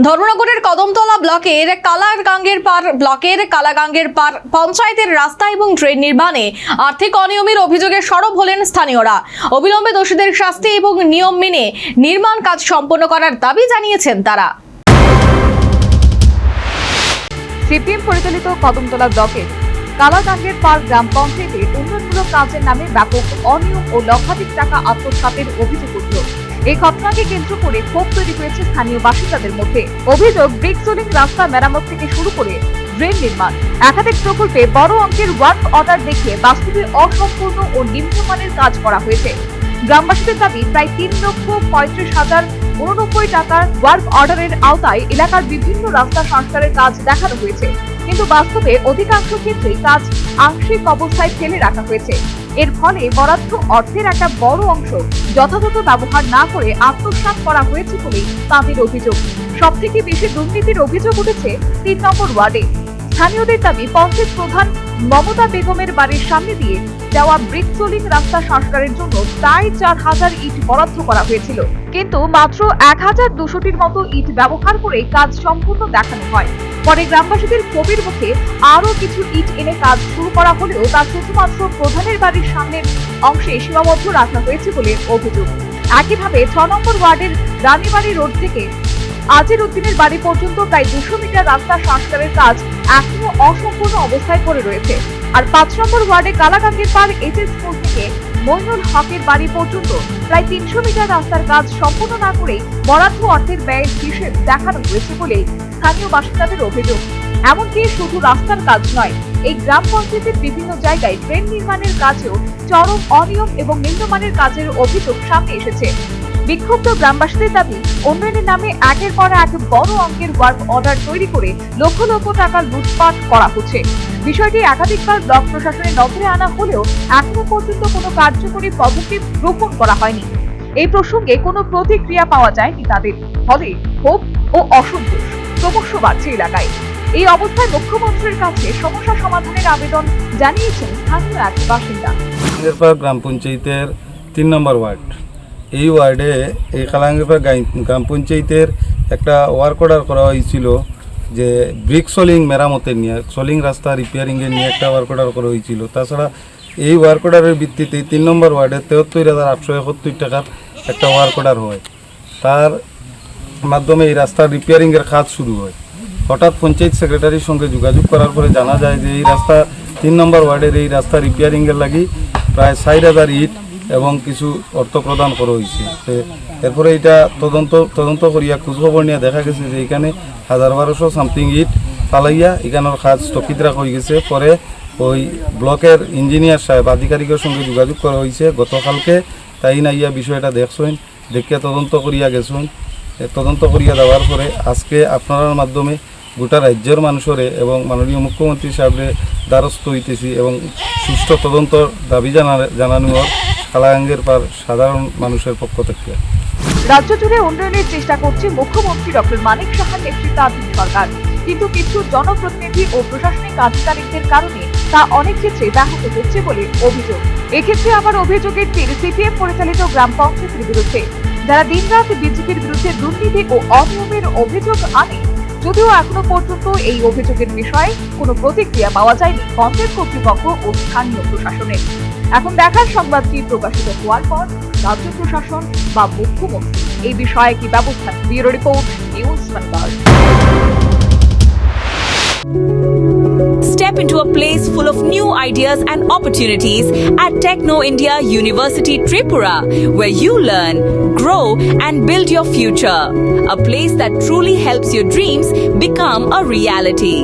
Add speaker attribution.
Speaker 1: ধর্মনগরের কদমতলা ব্লকের কালাগাঙ্গের পার পঞ্চায়েতের রাস্তা এবং ড্রেন নির্মাণে আর্থিক অনিয়মের অভিযোগে সরব হলেন স্থানীয়রা। অবিলম্বে দোষীদের শাস্তি এবং নিয়ম মেনে নির্মাণ কাজ সম্পন্ন করার দাবি জানিয়েছেন তারা।
Speaker 2: সিপিএম পরিচালিত কদমতলা ব্লকের কালাগাঙ্গের পার গ্রাম পঞ্চায়েতে উন্নয়নমূলক কাজের নামে ব্যাপক অনিয়ম ও লক্ষাধিক টাকা আত্মসাতের অভিযোগ উঠল। এই ঘটনাকে কেন্দ্র করে ক্ষোভ তৈরি হয়েছে স্থানীয় বাসিন্দাদের মধ্যে। অভিযোগ, ব্রিক সোলিং রাস্তা মেরামত থেকে শুরু করে ড্রেন নির্মাণ, একাধিক প্রকল্পে বড় অঙ্কের ওয়ার্ক অর্ডার দেখিয়ে বাস্তবে অসম্পূর্ণ ও নিম্নমানের কাজ করা হয়েছে। গ্রামবাসীদের দাবি, প্রায় 3,35,089 টাকার ওয়ার্ক অর্ডারের আওতায় এলাকার বিভিন্ন রাস্তা সংস্কারের কাজ দেখানো হয়েছে, কিন্তু বাস্তবে অধিকাংশ ক্ষেত্রেই কাজ আংশিক অবস্থায় ফেলে রাখা হয়েছে। এর ফলে বরাদ্দ অর্থের একটা বড় অংশ যথাযথ ব্যবহার না করে আত্মসাৎ করা হয়েছে বলে তাদের অভিযোগ। সবথেকে বেশি দুর্নীতির অভিযোগ উঠেছে 3 নম্বর ওয়ার্ডে। স্থানীয়দের দাবি, পঞ্চায়েত প্রধান মমতা বেগমের বাড়ির সামনে দিয়ে যাওয়া ব্রিক সোলিং রাস্তা সংস্কারের জন্য প্রায় 4,000 ইট বরাদ্দ করা হয়েছিল, কিন্তু মাত্র 1,200টির মতো ইট ব্যবহার করে কাজ সম্পূর্ণ দেখানো হয়। পরে গ্রামবাসীদের ক্ষোভের মুখে আরো কিছু ইট এনে কাজ শুরু করা হলেও তা শুধুমাত্র প্রধানের বাড়ির সামনের অংশে সীমাবদ্ধ রাখা হয়েছে বলে অভিযোগ। একইভাবে 6 নম্বর ওয়ার্ডের রানীবাড়ি রোড থেকে আজির উদ্দিনের বাড়ি পর্যন্ত প্রায় 200 মিটার রাস্তা সংস্কারের কাজ এখনো অসম্পূর্ণ অবস্থায় পড়ে রয়েছে। আর 5 নম্বর ওয়ার্ডে কালাগাঙ্গের পার এইচএস স্কুল থেকে মইনুল হকের বাড়ি পর্যন্ত প্রায় 300 মিটার রাস্তার কাজ সম্পূর্ণ না করে বরাদ্দ অর্থের ব্যয়ের হিসেব দেখানো হয়েছে বলে স্থানীয় বাসিন্দাদের অভিযোগ। এমনকি শুধু রাস্তার কাজ নয়, এই গ্রাম পঞ্চায়েতের বিভিন্ন জায়গায় ড্রেন নির্মাণের কাজেও চরম অনিয়ম এবং নিম্নমানের কাজের অভিযোগ সামনে এসেছে। বিক্ষুব্ধ গ্রামবাসীদের দাবি, উন্নয়নের নামে একের পর এক বড় অঙ্কের ওয়ার্ক অর্ডার তৈরি করে লক্ষ লক্ষ টাকা লুটপাট করা হচ্ছে। বিষয়টি একাধিকবার ব্লক প্রশাসনের নজরে আনা হলেও এখনো পর্যন্ত কোনো কার্যকরী পদক্ষেপ গ্রহণ করা হয়নি। এই প্রসঙ্গে কোনো প্রতিক্রিয়া পাওয়া যায়নি তাদের, ফলে ক্ষোভ ও অসন্তোষ ক্রমশ বাড়ছে এলাকায়। এই অবস্থায় মুখ্যমন্ত্রীর কাছে সমস্যা সমাধানের আবেদন জানিয়েছেন স্থানীয় এক বাসিন্দা।
Speaker 3: গ্রাম পঞ্চায়েতের 3 নম্বর ওয়ার্ড, এই ওয়ার্ডে এই কালাঙ্গেরপাড় গ্রাম পঞ্চায়েতের একটা ওয়ার্ক অর্ডার করা হয়েছিল যে ব্রিক সোলিং মেরামতের নিয়ে, সোলিং রাস্তা রিপেয়ারিংয়ের নিয়ে একটা ওয়ার্ক অর্ডার করা হয়েছিল। তাছাড়া এই ওয়ার্ক অর্ডারের ভিত্তিতে 3 নম্বর ওয়ার্ডে 73,871 টাকার একটা ওয়ার্ক অর্ডার হয়। তার মাধ্যমে এই রাস্তার রিপেয়ারিংয়ের কাজ শুরু হয়। হঠাৎ পঞ্চায়েত সেক্রেটারির সঙ্গে যোগাযোগ করার পরে জানা যায় যে এই রাস্তা 3 নম্বর ওয়ার্ডের এই রাস্তা রিপেয়ারিংয়ের লাগি প্রায় 4,000 ইট এবং কিছু অর্থ প্রদান করা হয়েছে। এরপরে এটা তদন্ত করিয়া খোঁজখবর নিয়ে দেখা গেছে যে এখানে 1,200 সামথিং ইট পালাইয়া এখানের কাজ স্থগিত রাখা হয়ে গেছে। পরে ওই ব্লকের ইঞ্জিনিয়ার সাহেব আধিকারিকের সঙ্গে যোগাযোগ করা হয়েছে গতকালকে, তাই নাইয়া বিষয়টা দেখছেন, দেখিয়া তদন্ত করিয়া গেছেন। তদন্ত করিয়া দেওয়ার পরে আজকে আপনার মাধ্যমে গোটা রাজ্যের মানুষের এবং মাননীয় মুখ্যমন্ত্রী সাহেবের দ্বারস্থ হইতেছি এবং সুষ্ঠু তদন্তর দাবি জানানোর কালাগাঙ্গের পার সাধারণ মানুষের পক্ষ থেকে।
Speaker 2: রাজ্য জুড়ে উন্নয়নের চেষ্টা করছে মুখ্যমন্ত্রী ডক্টর মানিক সাহার নেতৃত্বাধীন সরকার, কিন্তু কিছু জনপ্রতিনিধি ও প্রশাসনিক আধিকারিকদের কারণে তা অনেক ক্ষেত্রে ব্যাহত হচ্ছে বলে অভিযোগ। এক্ষেত্রে আবার অভিযোগের তীর সিপিএম পরিচালিত গ্রাম পঞ্চায়েতের বিরুদ্ধে, যারা দিনরাত বিজেপির বিরুদ্ধে দুর্নীতি ও অনিয়মের অভিযোগ আনে। যদিও এখনো পর্যন্ত এই অভিযোগের বিষয়ে কোনো প্রতিক্রিয়া পাওয়া যায়নি পঞ্চায়েত কর্তৃপক্ষ ও স্থানীয় প্রশাসনের। এখন দেখার সংবাদটি প্রকাশিত হওয়ার পর রাজ্য প্রশাসন বা মুখ্যমন্ত্রী এই বিষয়ে কি ব্যবস্থা। Bureau report, news Bangla.
Speaker 4: Step into a place full of new ideas and opportunities at Techno India University Tripura, where you learn, grow and build your future. A place that truly helps your dreams become a reality.